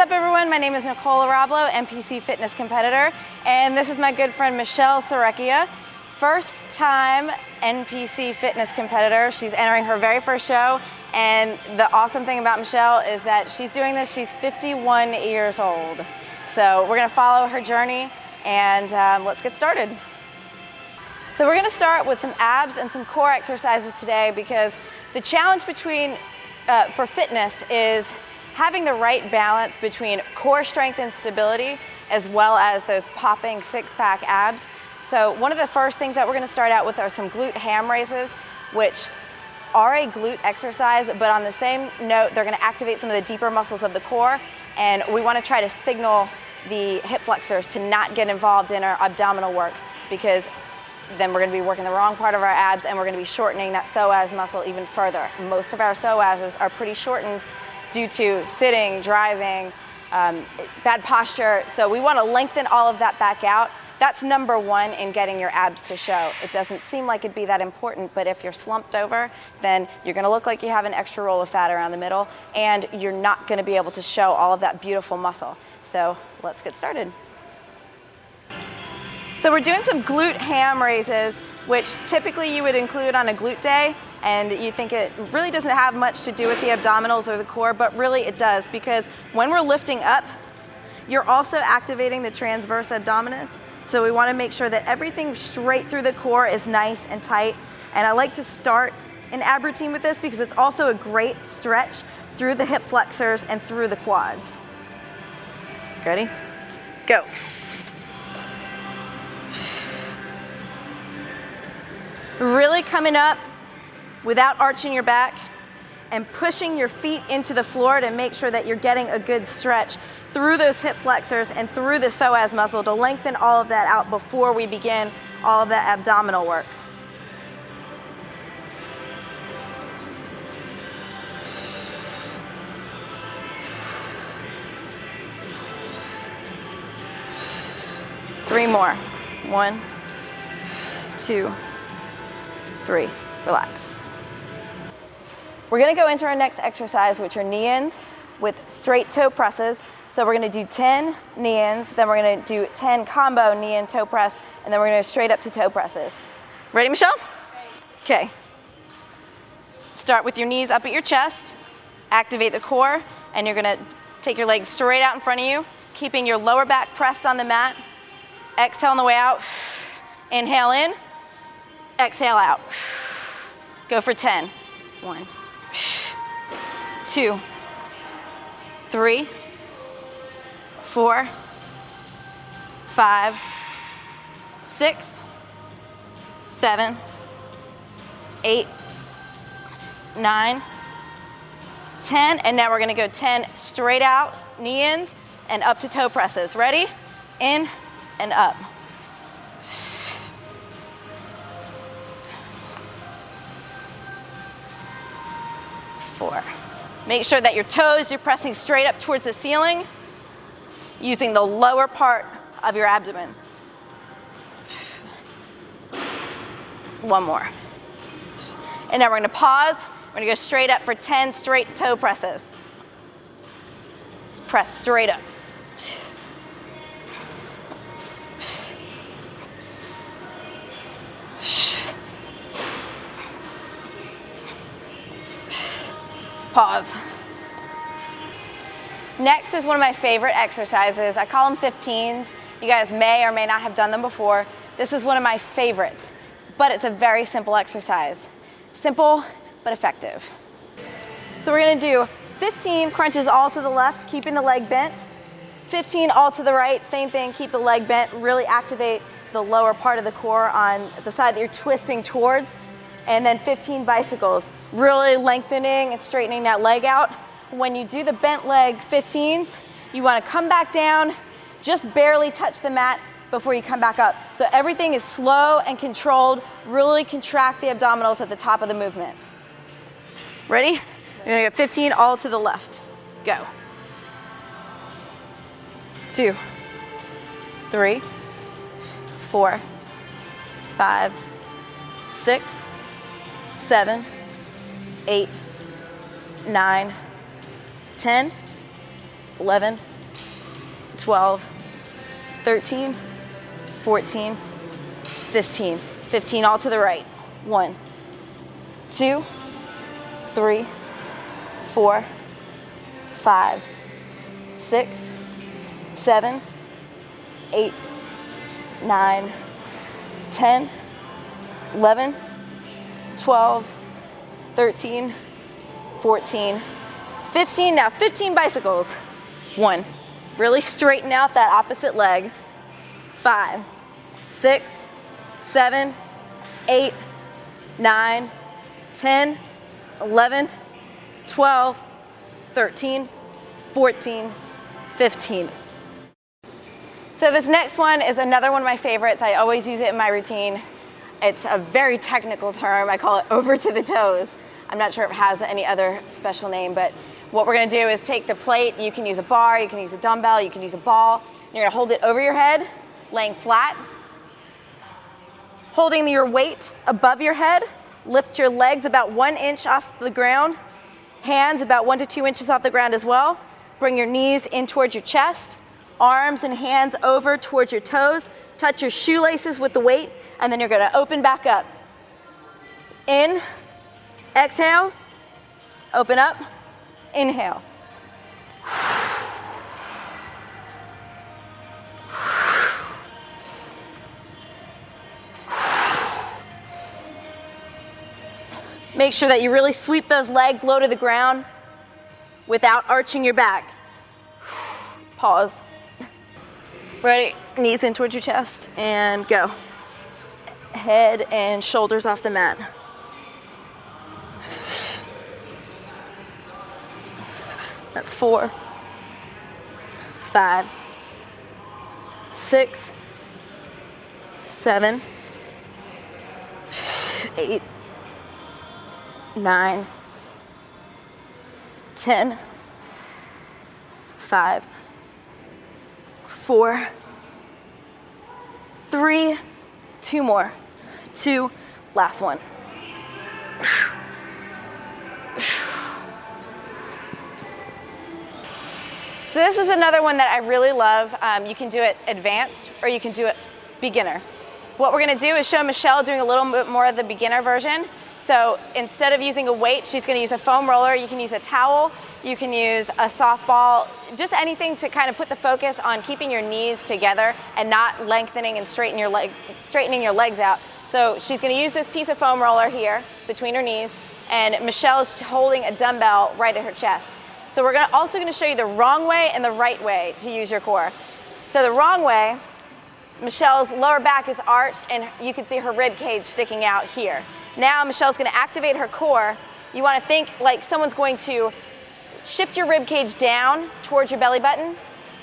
up, everyone? My name is Nicole Arablo, NPC fitness competitor, and this is my good friend Michelle Sarecchia, first time NPC fitness competitor. She's entering her very first show, and the awesome thing about Michelle is that she's doing this, she's 51 years old. So we're gonna follow her journey, and let's get started. So we're gonna start with some abs and some core exercises today, because the challenge for fitness is having the right balance between core strength and stability, as well as those popping six-pack abs. So one of the first things that we're gonna start out with are some glute ham raises, which are a glute exercise, but on the same note, they're gonna activate some of the deeper muscles of the core, and we wanna try to signal the hip flexors to not get involved in our abdominal work, because then we're gonna be working the wrong part of our abs, and we're gonna be shortening that psoas muscle even further. Most of our psoases are pretty shortened due to sitting, driving, bad posture. So we want to lengthen all of that back out. That's number one in getting your abs to show. It doesn't seem like it'd be that important, but if you're slumped over, then you're going to look like you have an extra roll of fat around the middle, and you're not going to be able to show all of that beautiful muscle. So let's get started. So we're doing some glute ham raises, which typically you would include on a glute day, and you think it really doesn't have much to do with the abdominals or the core, but really it does, because when we're lifting up, you're also activating the transverse abdominis. So we want to make sure that everything straight through the core is nice and tight. And I like to start an ab routine with this because it's also a great stretch through the hip flexors and through the quads. Ready? Go. Really coming up without arching your back and pushing your feet into the floor to make sure that you're getting a good stretch through those hip flexors and through the psoas muscle to lengthen all of that out before we begin all of that abdominal work. Three more. 1, 2, 3. Relax. We're gonna go into our next exercise, which are knee-ins with straight toe presses. So we're gonna do 10 knee-ins, then we're gonna do 10 combo knee-in toe press, and then we're gonna go straight up to toe presses. Ready, Michelle? Okay. Start with your knees up at your chest, activate the core, and you're gonna take your legs straight out in front of you, keeping your lower back pressed on the mat. Exhale on the way out. Inhale in, exhale out. Go for 10. 1, 2, 3, 4, 5, 6, 7, 8, 9, 10. And now we're gonna go 10 straight out, knee-ins, and up to toe presses. Ready? In and up. 4. Make sure that your toes, you're pressing straight up towards the ceiling, using the lower part of your abdomen. 1 more. And now we're gonna pause. We're gonna go straight up for 10 straight toe presses. Just press straight up. Pause. Next is one of my favorite exercises. I call them 15s. You guys may or may not have done them before. This is one of my favorites, but it's a very simple exercise. Simple, but effective. So we're gonna do 15 crunches all to the left, keeping the leg bent. 15 all to the right, same thing, keep the leg bent, really activate the lower part of the core on the side that you're twisting towards. And then 15 bicycles, really lengthening and straightening that leg out. When you do the bent leg 15s, you wanna come back down, just barely touch the mat before you come back up. So everything is slow and controlled, really contract the abdominals at the top of the movement. Ready? You're gonna go 15 all to the left. Go. 2, 3, 4, 5, 6, 7, 8, 9, 10, 11, 12, 13, 14, 15. 15 all to the right. 1, 2, 3, 4, 5, 6, 7, 8, 9, 10, 11, 12, 13, 14, 15. Now 15 bicycles. 1, really straighten out that opposite leg. 5, 6, 7, 8, 9, 10, 11, 12, 13, 14, 15. So this next one is another one of my favorites. I always use it in my routine. It's a very technical term. I call it over to the toes. I'm not sure if it has any other special name, but what we're gonna do is take the plate. You can use a bar, you can use a dumbbell, you can use a ball. You're gonna hold it over your head, laying flat. Holding your weight above your head, lift your legs about 1 inch off the ground, hands about 1 to 2 inches off the ground as well. Bring your knees in towards your chest, arms and hands over towards your toes. Touch your shoelaces with the weight, and then you're gonna open back up. In, exhale, open up, inhale. Make sure that you really sweep those legs low to the ground without arching your back. Pause. Ready? Knees in towards your chest and go. Head and shoulders off the mat. That's 4, 5, 6, 7, 8, 9, 10, 5, 4, 3, 2 more, 2, last one. So this is another one that I really love. You can do it advanced or you can do it beginner. What we're gonna do is show Michelle doing a little bit more of the beginner version. So instead of using a weight, she's gonna use a foam roller. You can use a towel, you can use a softball, just anything to kind of put the focus on keeping your knees together and not lengthening and straightening your legs out. So she's gonna use this piece of foam roller here between her knees, and Michelle is holding a dumbbell right at her chest. So we're also gonna show you the wrong way and the right way to use your core. So the wrong way, Michelle's lower back is arched and you can see her rib cage sticking out here. Now Michelle's gonna activate her core. You wanna think like someone's going to shift your rib cage down towards your belly button,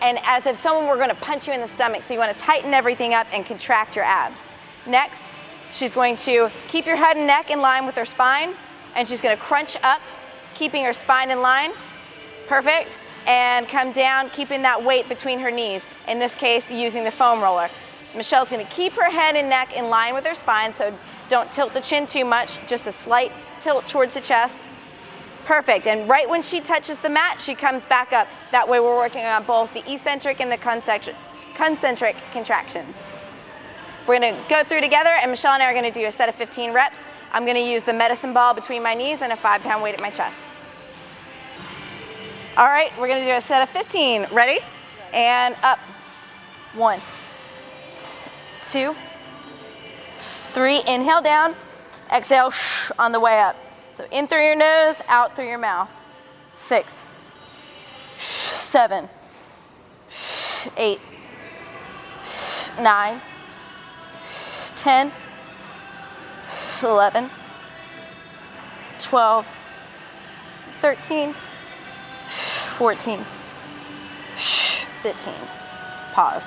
and as if someone were gonna punch you in the stomach. So you wanna tighten everything up and contract your abs. Next, she's going to keep your head and neck in line with her spine, and she's gonna crunch up, keeping her spine in line. Perfect. And come down, keeping that weight between her knees. In this case, using the foam roller. Michelle's gonna keep her head and neck in line with her spine, so don't tilt the chin too much, just a slight tilt towards the chest. Perfect, and right when she touches the mat, she comes back up. That way we're working on both the eccentric and the concentric contractions. We're gonna go through together, and Michelle and I are gonna do a set of 15 reps. I'm gonna use the medicine ball between my knees and a 5-pound weight at my chest. All right, we're gonna do a set of 15. Ready? And up. 1, 2, 3, inhale down, exhale on the way up. So in through your nose, out through your mouth. 6, 7, 8, 9, 10, 11, 12, 13, 14, 15. Pause.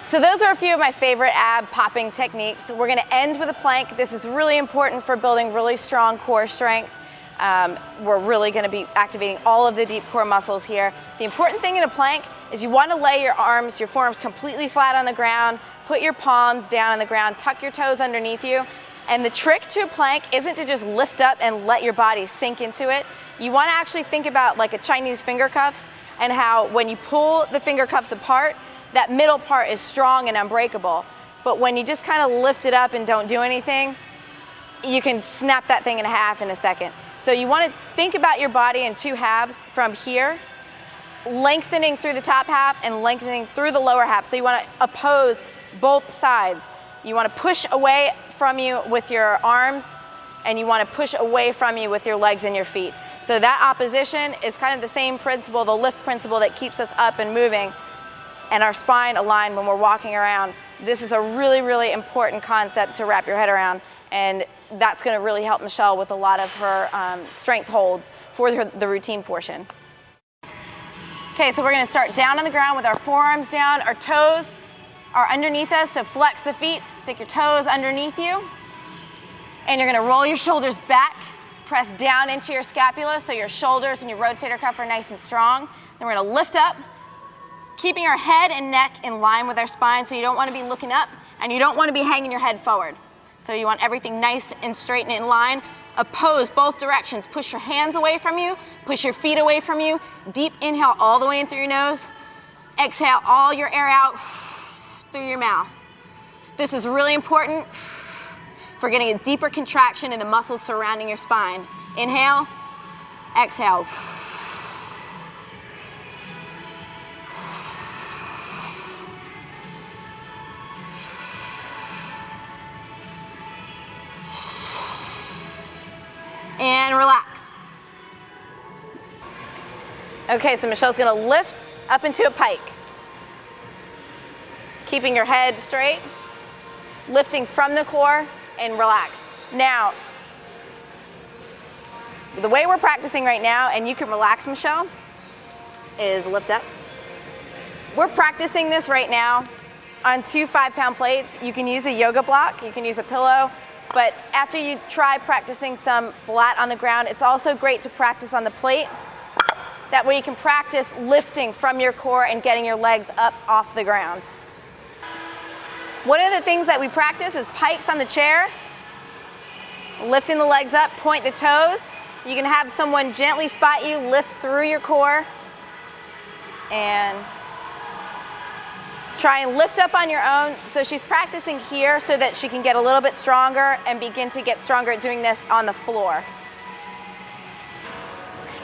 So those are a few of my favorite ab popping techniques. We're gonna end with a plank. This is really important for building really strong core strength. We're really gonna be activating all of the deep core muscles here. The important thing in a plank is you wanna lay your forearms completely flat on the ground, put your palms down on the ground, tuck your toes underneath you. And the trick to a plank isn't to just lift up and let your body sink into it. You wanna actually think about like a Chinese finger cuffs. and how when you pull the finger cuffs apart, that middle part is strong and unbreakable. But when you just kind of lift it up and don't do anything, you can snap that thing in half in a second. So you want to think about your body in two halves from here, lengthening through the top half and lengthening through the lower half. So you want to oppose both sides. You want to push away from you with your arms, and you want to push away from you with your legs and your feet. So that opposition is kind of the same principle, the lift principle that keeps us up and moving and our spine aligned when we're walking around. This is a really, really important concept to wrap your head around, and that's going to really help Michelle with a lot of her strength holds for the routine portion. Okay, so we're going to start down on the ground with our forearms down. Our toes are underneath us, so flex the feet, stick your toes underneath you, and you're going to roll your shoulders back, press down into your scapula so your shoulders and your rotator cuff are nice and strong. Then we're going to lift up, keeping our head and neck in line with our spine, so you don't want to be looking up and you don't want to be hanging your head forward. So you want everything nice and straight and in line. Oppose both directions. Push your hands away from you, push your feet away from you. Deep inhale all the way in through your nose. Exhale all your air out through your mouth. This is really important for getting a deeper contraction in the muscles surrounding your spine. Inhale, exhale. And relax. Okay, so Michelle's gonna lift up into a pike. Keeping your head straight, lifting from the core, and relax. Now, the way we're practicing right now, and you can relax, Michelle, is lift up. We're practicing this right now on 2 5-pound plates. You can use a yoga block, you can use a pillow, but after you try practicing some flat on the ground, it's also great to practice on the plate. That way you can practice lifting from your core and getting your legs up off the ground. One of the things that we practice is pikes on the chair, lifting the legs up, point the toes. You can have someone gently spot you, lift through your core, and try and lift up on your own. So she's practicing here so that she can get a little bit stronger and begin to get stronger at doing this on the floor.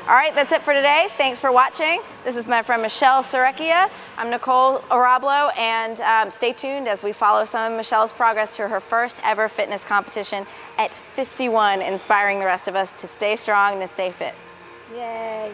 All right, that's it for today. Thanks for watching. This is my friend Michelle Sarecchia. I'm Nicole Arablo, and stay tuned as we follow some of Michelle's progress to her first ever fitness competition at 51, inspiring the rest of us to stay strong and to stay fit. Yay.